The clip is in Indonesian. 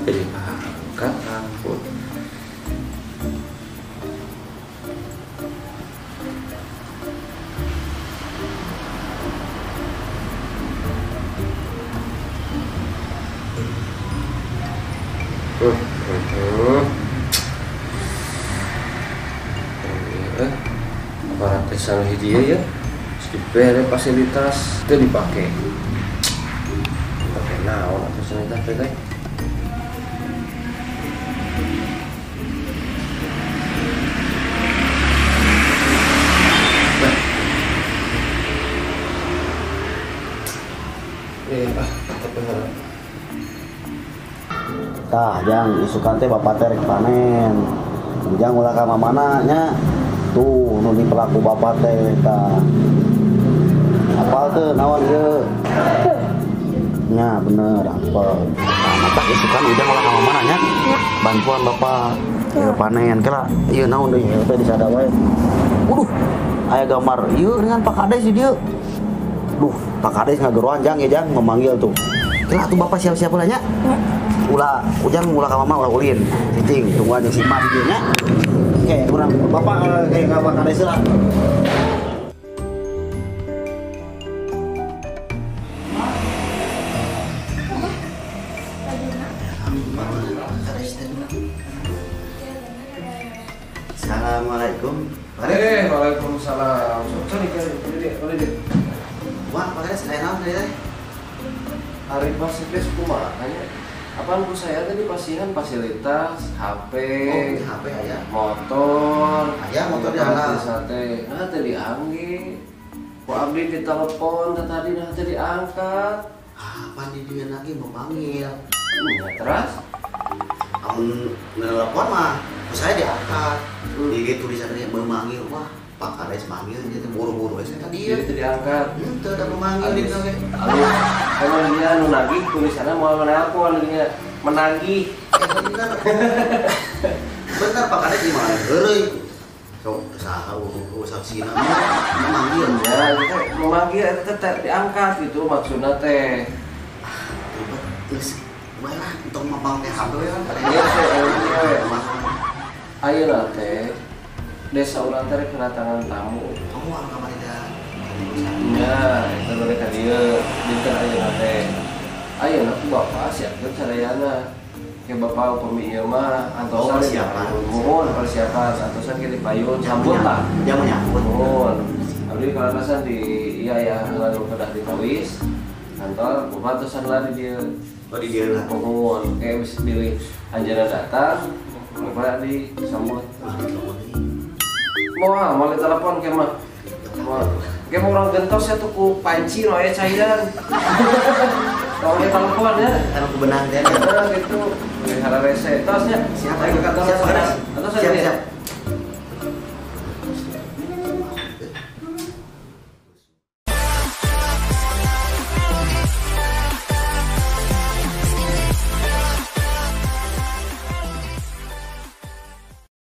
Jadi angkat ampun. Aparat desa hiji ya, diberi fasilitas itu dipakai. Pakai naon atau fasilitas teh? Tah, jang isukan teh bapak teh rek panen. Jang ulah ka mamana nya. Tuh, nu di pelaku bapak teh tah. Apal teh naon ieu? Nya bener, apal. Nah, matak isukan ujang ulah ka mamana nya. Bantuan bapak panen kira ieu naon deui teh disada wae. Waduh, aya gambar ieu dengan Pak Kades di dieu. Duh, Pak Kades ngageroan jang ya jang memanggil tuh. Kira tuh bapak siap-siap lah nya. Ulah ujang ulah ka mama ulah ulin cicing tunggu aja si mak di nya. Oke urang bapak kayak Pak Kades lah. Assalamualaikum. Waalaikumsalam. Sorry, boleh. Wah, Pak Kades saya naon teh? Hari fasilitas kumaha nya? Apaan ku saya tadi pasihan fasilitas HP, HP aya. Motor, Aya motor diangkat. Sate, nah tadi angge. Ku abdi ditelepon tadi nah tadi angkat. Apa di dia lagi mau panggil? Ya terus Amun nelpon mah saya diangkat. Di tulisannya memanggil, wah Pak Kades manggil jadi buru-buru saya tadi ya. jadi diangkat. Teu da memanggil di dieu. Alus, kalau dia nu nagih tulisannya mau menelpon dia menagih. Bentar Pak Kades di mana? Heureuy. Sok saha saksina memanggil. Ya, kita memanggil itu teh diangkat gitu maksudnya teh. Geus baiklah untuk mapang teh HP kan. Iya teh ayeuna teh desa urang teh kedatangan tamu. Oh, anu kamari dah. Ya, itu mereka dia dinten ayeuna teh. Ayeuna ku bapak siapkeun sadayana. Ke bapak upami ieu mah antosan mohon persiapan antosan ke dipayun sambut lah. Dia menyambut. Mohon. Abdi kalanasan di iya ya lalu kedah ditawis. Kantor bapak antosan lari dia. Oh, di dia lah. Mohon kayak bisa pilih anjana datang. Bapak disambut. Mau telepon ke mah. Kayak orang gentos ya tuh ku panci no ya cairan. Kalau dia telepon ya. Anu ku benang teh. Gitu. Hari rese. Tosnya. Siapa ke kantor. siap.